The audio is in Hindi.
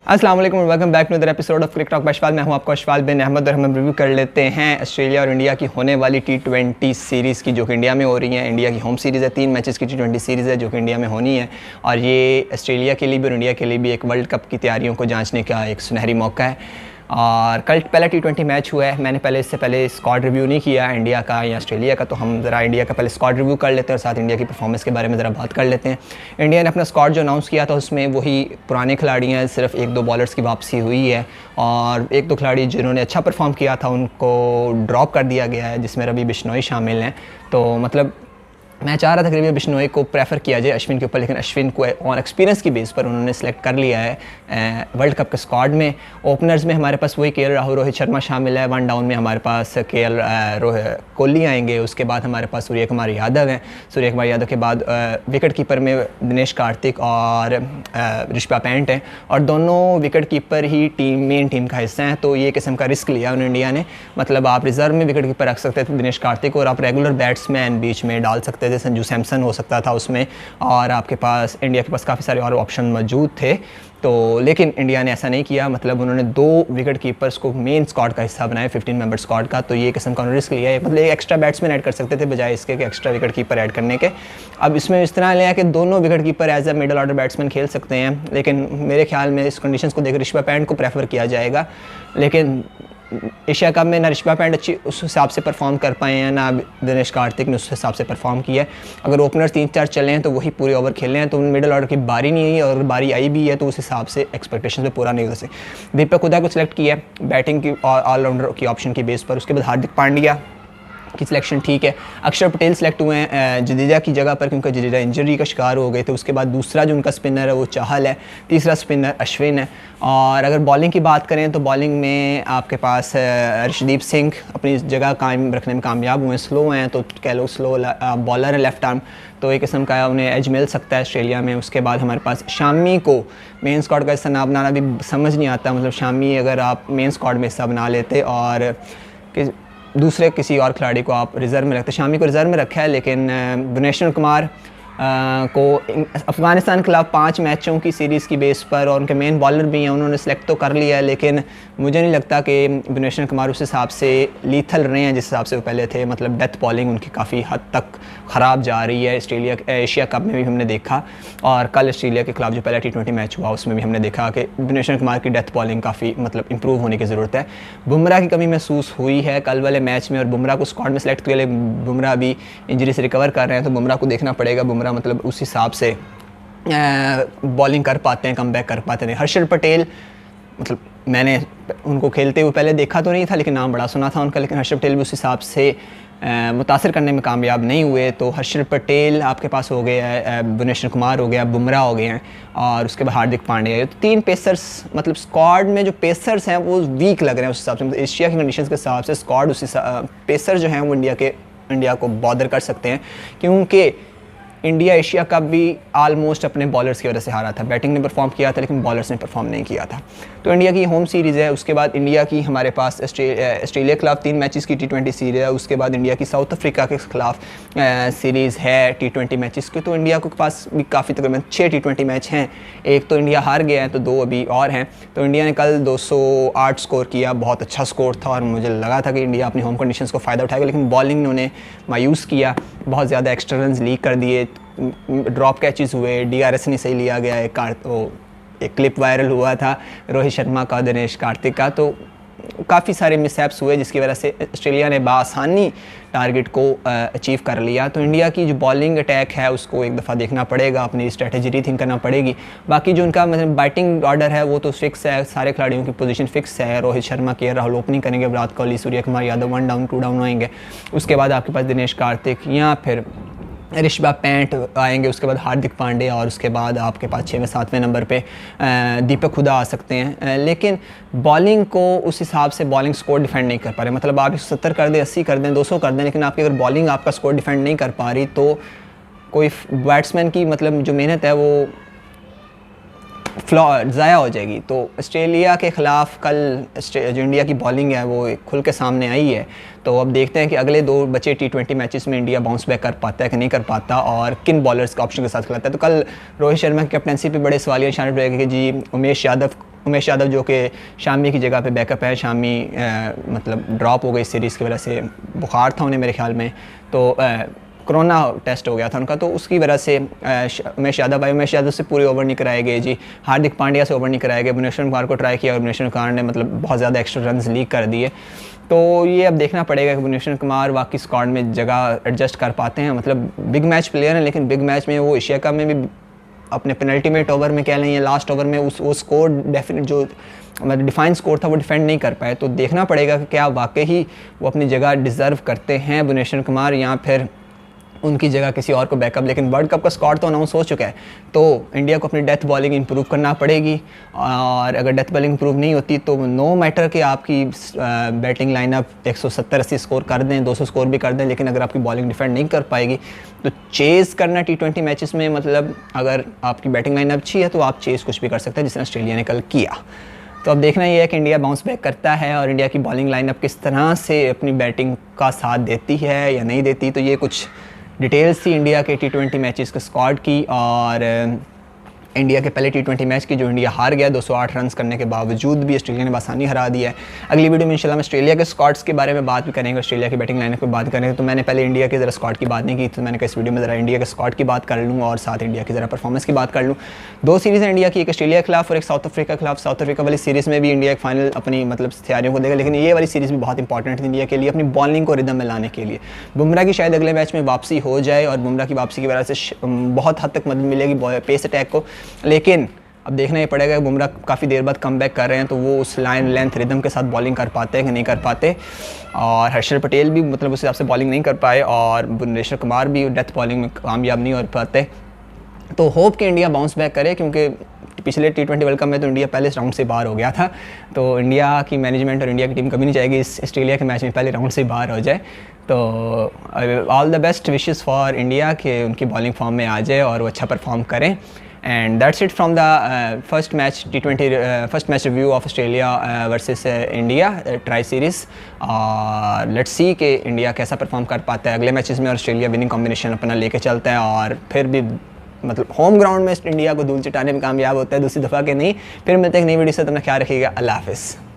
अस्सलाम वालेकुम, welcome back to other episode of crick talk by Ashfal. मैं हूं आपका अशफाल बिन अहमद और हम रिव्यू कर लेते हैं ऑस्ट्रेलिया और इंडिया की होने वाली T20 सीरीज़ की, जो कि इंडिया में हो रही है। इंडिया की होम सीरीज़ है, 3 मैचेस की T20 सीरीज़ है जो कि इंडिया में होनी है, और ये ऑस्ट्रेलिया के लिए भी और इंडिया के लिए भी एक वर्ल्ड कप की तैयारियों को जांचने का एक सुनहरी मौका है। और कल पहला T20 मैच हुआ है। मैंने इससे पहले स्क्वाड रिव्यू नहीं किया इंडिया का या ऑस्ट्रेलिया का, तो हम ज़रा इंडिया का पहले स्क्वाड रिव्यू कर लेते हैं और साथ इंडिया की परफॉर्मेंस के बारे में ज़रा बात कर लेते हैं। इंडिया ने अपना स्क्वाड जो अनाउंस किया था उसमें वही पुराने खिलाड़ी हैं, सिर्फ 1-2 बॉलर्स की वापसी हुई है और 1-2 खिलाड़ी जिन्होंने अच्छा परफॉर्म किया था उनको ड्रॉप कर दिया गया है, जिसमें रवि बिश्नोई शामिल हैं। तो मतलब मैं चाह रहा था कि रवि बिश्नोई को प्रेफर किया जाए अश्विन के ऊपर, लेकिन अश्विन को ऑन एक्सपीरियंस की बेस पर उन्होंने सेलेक्ट कर लिया है वर्ल्ड कप के स्क्वाड में। ओपनर्स में हमारे पास वही KL राहुल, रोहित शर्मा शामिल है। 1 डाउन में हमारे पास कोहली आएंगे। उसके बाद हमारे पास सूर्य कुमार यादव हैं। सूर्य कुमार यादव के बाद विकेट कीपर में दिनेश कार्तिक और ऋषभ पंत हैं, और दोनों विकेट कीपर ही मेन टीम का हिस्सा हैं। तो ये किस्म का रिस्क लिया उन्होंने इंडिया ने। मतलब आप रिजर्व में विकेट कीपर रख सकते थे दिनेश कार्तिक, और आप रेगुलर बैट्समैन बीच में डाल सकते थे, संजू सैमसन हो सकता था उसमें, और आपके पास इंडिया के पास काफ़ी सारे और ऑप्शन मौजूद थे। तो लेकिन इंडिया ने ऐसा नहीं किया। मतलब उन्होंने 2 विकेट कीपर्स को मेन स्क्वाड का हिस्सा बनाया, 15 मेंबर स्क्वाड का। तो ये किस्म का उन्होंने रिस्क लिया है। मतलब एक एक्स्ट्रा बैट्समैन ऐड कर सकते थे बजाय इसके कि एक्स्ट्रा विकेट कीपर ऐड करने के। अब इसमें इस तरह लिया कि दोनों wicket keeper as a middle order batsman खेल सकते हैं, लेकिन मेरे ख्याल में इस कंडीशंस को देकर ऋषभ पंत को प्रेफर किया जाएगा। लेकिन एशिया कप में ना ऋषभ पंत अच्छी उस हिसाब से परफॉर्म कर पाए हैं, ना दिनेश कार्तिक ने उस हिसाब से परफॉर्म किया है। अगर ओपनर्स 3-4 चले हैं तो वही पूरे ओवर खेले हैं, तो मिडल ऑर्डर की बारी नहीं आई, और बारी आई भी है तो उस हिसाब से एक्सपेक्टेशन पे पूरा नहीं हो सके। दीपक हुडा को सिलेक्ट किया है बैटिंग की ऑलराउंडर की ऑप्शन की बेस पर। उसके बाद हार्दिक पांड्या की सिलेक्शन ठीक है। अक्षर पटेल सेलेक्ट हुए हैं जडेजा की जगह पर, क्योंकि जडेजा इंजरी का शिकार हो गए थे। उसके बाद दूसरा जो उनका स्पिनर है वो चाहल है, तीसरा स्पिनर अश्विन है। और अगर बॉलिंग की बात करें तो बॉलिंग में आपके पास अर्शदीप सिंह अपनी जगह कायम रखने में कामयाब हुए। स्लो हैं तो कह लो स्लो बॉलर है, लेफ्ट आर्म, तो एक किस्म का उन्हें एज मिल सकता है ऑस्ट्रेलिया में। उसके बाद हमारे पास शामी को मेन स्क्वाड का हिस्सा ना बनाना भी समझ नहीं आता। मतलब शामी अगर आप मेन स्क्वाड में हिस्सा बना लेते और दूसरे किसी और खिलाड़ी को आप रिज़र्व में रखते। शामी को रिज़र्व में रखा है, लेकिन भुवनेश्वर कुमार को अफ़गानिस्तान के खिलाफ 5 मैचों की सीरीज़ की बेस पर, और उनके मेन बॉलर भी हैं, उन्होंने सेलेक्ट तो कर लिया है, लेकिन मुझे नहीं लगता कि भुवनेश्वर कुमार उस हिसाब से लीथल रहे हैं जिस हिसाब से वो पहले थे। मतलब डेथ बॉलिंग उनकी काफ़ी हद तक ख़राब जा रही है। एशिया कप में भी हमने देखा, और कल ऑस्ट्रेलिया के खिलाफ जो पहला T20 मैच हुआ उसमें भी हमने देखा कि भुवनेश्वर कुमार की डेथ बॉलिंग काफ़ी मतलब इंप्रूव होने की ज़रूरत है। बुमराह की कमी महसूस हुई है कल वाले मैच में, और बुमराह को स्क्वाड में सेलेक्ट किया, लेकिन बुमराह अभी इंजरी से रिकवर कर रहे हैं, तो बुमराह को देखना पड़ेगा। बुमराह मतलब उस हिसाब से बॉलिंग कर पाते हैं, कम बैक कर पाते हैं। हर्षल पटेल, मतलब मैंने उनको खेलते हुए पहले देखा तो नहीं था, लेकिन नाम बड़ा सुना था उनका, लेकिन हर्षल पटेल भी उस हिसाब से मुतासिर करने में कामयाब नहीं हुए। तो हर्षल पटेल आपके पास हो गया, भुवनेश्वर कुमार हो गया, बुमराह हो गए हैं, और उसके बाद हार्दिक पांड्या। तो 3 पेसर्स, मतलब स्क्वाड में जो पेसर्स हैं वो वीक लग रहे हैं उस हिसाब से। मतलब एशिया की कंडीशंस के हिसाब से स्क्वाड उस पेसर जो हैं वो इंडिया को बॉदर कर सकते हैं, क्योंकि इंडिया एशिया कप भी आलमोस्ट अपने बॉलर्स की वजह से हारा था। बैटिंग ने परफॉर्म किया था, लेकिन बॉलर्स ने परफॉर्म नहीं किया था। तो इंडिया की होम सीरीज़ है। उसके बाद इंडिया की हमारे पास ऑस्ट्रेलिया के खिलाफ 3 मैचेस की T20 सीरीज़ है। उसके बाद इंडिया की साउथ अफ्रीका के खिलाफ सीरीज़ है T20 मैचेस की। तो इंडिया के पास भी काफ़ी तकरीबन 6 T20 मैच हैं। एक तो इंडिया हार गया है, तो 2 अभी और हैं। तो इंडिया ने कल 208 स्कोर किया, बहुत अच्छा स्कोर था, और मुझे लगा था कि इंडिया अपनी होम कंडीशंस को फ़ायदा उठाएगा, लेकिन बॉलिंग ने उन्हें मायूस किया। बहुत ज़्यादा एक्स्ट्रा रन लीक कर दिए, ड्रॉप कैचेस हुए, DRS नहीं सही लिया गया। एक क्लिप वायरल हुआ था रोहित शर्मा का, दिनेश कार्तिक का। तो काफ़ी सारे मिसहैप्स हुए, जिसकी वजह से ऑस्ट्रेलिया ने बासानी टारगेट को अचीव कर लिया। तो इंडिया की जो बॉलिंग अटैक है उसको एक दफ़ा देखना पड़ेगा, अपनी स्ट्रेटजी रीथिंक करना पड़ेगी। बाकी जो उनका मतलब बैटिंग ऑर्डर है वो तो फिक्स है, सारे खिलाड़ियों की पोजीशन फिक्स है। रोहित शर्मा, KL राहुल ओपनिंग करेंगे, विराट कोहली, सूर्य कुमार यादव 1 डाउन 2 डाउन आएंगे। उसके बाद आपके पास दिनेश कार्तिक या फिर ऋषभ पंत आएंगे। उसके बाद हार्दिक पांड्या, और उसके बाद आपके पास 6वें 7वें नंबर पे दीपक हुडा आ सकते हैं। लेकिन बॉलिंग को उस हिसाब से बॉलिंग स्कोर डिफेंड नहीं कर पा रहे। मतलब आप 170 कर दें, 80 कर दें, 200 कर दें, लेकिन आपकी अगर बॉलिंग आपका स्कोर डिफेंड नहीं कर पा रही, तो कोई बैट्समैन की मतलब जो मेहनत है वो फ्लॉ ज़ाया हो जाएगी। तो ऑस्ट्रेलिया के ख़िलाफ़ कल जो इंडिया की बॉलिंग है वो खुल के सामने आई है। तो अब देखते हैं कि अगले 2 बचे T20 मैचेस में इंडिया बाउंस बैक कर पाता है कि नहीं कर पाता और किन बॉलर्स का ऑप्शन के साथ खिलाता है। तो कल रोहित शर्मा की कैप्टनसी पे बड़े सवालिया निशान रहेगा कि जी उमेश यादव जो कि शामी की जगह पे बैकअप है। शामी मतलब ड्रॉप हो गई सीरीज़ की वजह से, बुखार था उन्हें मेरे ख्याल में, तो कोरोना टेस्ट हो गया था उनका, तो उसकी वजह से उमेश यादव से पूरे ओवर नहीं कराए गए जी। हार्दिक पांड्या से ओवर नहीं कराए गए। भुवनेश्वर कुमार को ट्राई किया और भुवनेश्वर कुमार ने मतलब बहुत ज़्यादा एक्स्ट्रा रन्स लीक कर दिए। तो ये अब देखना पड़ेगा कि भुवनेश्वर कुमार वाकई स्क्वाड में जगह एडजस्ट कर पाते हैं। मतलब बिग मैच प्लेयर हैं, लेकिन बिग मैच में वो एशिया कप में भी अपने पेनल्टीमेट ओवर में कह लें या लास्ट ओवर में वो स्कोर डेफिनेट जो मतलब डिफाइन स्कोर था वो डिफेंड नहीं कर पाए। तो देखना पड़ेगा कि क्या वाकई ही वो अपनी जगह डिज़र्व करते हैं भुवनेश्वर कुमार, या फिर उनकी जगह किसी और को बैकअप। लेकिन वर्ल्ड कप का स्क्वाड तो अनाउंस हो चुका है, तो इंडिया को अपनी डेथ बॉलिंग इंप्रूव करना पड़ेगी। और अगर डेथ बॉलिंग इंप्रूव नहीं होती तो नो मैटर कि आपकी बैटिंग लाइनअप 170-80 स्कोर कर दें, 200 स्कोर भी कर दें, लेकिन अगर आपकी बॉलिंग डिफेंड नहीं कर पाएगी तो चेज़ करना T20 मैचेस में, मतलब अगर आपकी बैटिंग लाइनअप अच्छी है तो आप चेज़ कुछ भी कर सकते हैं, जिसने ऑस्ट्रेलिया ने कल किया। तो अब देखना ये है कि इंडिया बाउंस बैक करता है और इंडिया की बॉलिंग लाइनअप किस तरह से अपनी बैटिंग का साथ देती है या नहीं देती। तो ये कुछ डिटेल्स थी इंडिया के T20 मैचेस के स्क्वाड की, और इंडिया के पहले T20 मैच की जो इंडिया हार गया 208 रन करने के बावजूद भी ऑस्ट्रेलिया ने आसानी हरा दिया है। अगली वीडियो में इंशाल्लाह हम ऑस्ट्रेलिया के स्क्वाड्स के बारे में बात भी करेंगे, ऑस्ट्रेलिया की बैटिंग लाइनअप की बात करेंगे। तो मैंने पहले इंडिया के ज़रा स्क्वाड की बात नहीं की, तो मैंने कहा इस वीडियो में ज़रा इंडिया के स्क्वाड की बात कर लूँ और साथ इंडिया की ज़रा परफॉर्मेंस की बात कर लूँ। 2 सीरीज़ हैं इंडिया की, एक ऑस्ट्रेलिया के खिलाफ और एक साउथ अफ्रीका के खिलाफ। साउथ अफ्रीका वाली सीरीज़ में भी इंडिया एक फाइनल अपनी मतलब तैयारियों को देगा, लेकिन ये वाली सीरीज़ भी बहुत इंपॉर्टेंट थी इंडिया के लिए अपनी बॉलिंग को रिदम में लाने के लिए। बुमराह की शायद अगले मैच में वापसी हो जाए और बुमराह की वापसी की वजह से बहुत हद तक मदद मिलेगी पेस अटैक को। लेकिन अब देखना ही पड़ेगा कि बुमराह काफ़ी देर बाद कम बैक कर रहे हैं तो वो उस लाइन लेंथ रिदम के साथ बॉलिंग कर पाते हैं कि नहीं कर पाते। और हर्षल पटेल भी मतलब उस हिसाब से बॉलिंग नहीं कर पाए और भुवनेश्वर कुमार भी डेथ बॉलिंग में कामयाब नहीं हो पाते। तो होप कि इंडिया बाउंस बैक करे, क्योंकि पिछले T20 वर्ल्ड कप में तो इंडिया पहले राउंड से बाहर हो गया था। तो इंडिया की मैनेजमेंट और इंडिया की टीम कभी नहीं चाहेगी इस ऑस्ट्रेलिया के मैच में पहले राउंड से बाहर हो जाए। तो all the best wishes for India कि उनकी बॉलिंग फॉर्म में आ जाए और वो अच्छा परफॉर्म करें। And that's it from the first match T20 first match review of Australia versus India try series. और लेट्स सी कि इंडिया कैसा परफॉर्म कर पाता है अगले मैचेस में और ऑस्ट्रेलिया विनिंग कॉम्बिनेशन अपना लेके चलता है और फिर भी मतलब होम ग्राउंड में इंडिया को धूल चटाने में कामयाब होता है दूसरी दफ़ा के नहीं। फिर मिलते हैं एक नई वीडियो से, अपना ख्याल रखिएगा। अल्लाह हाफ़िज़।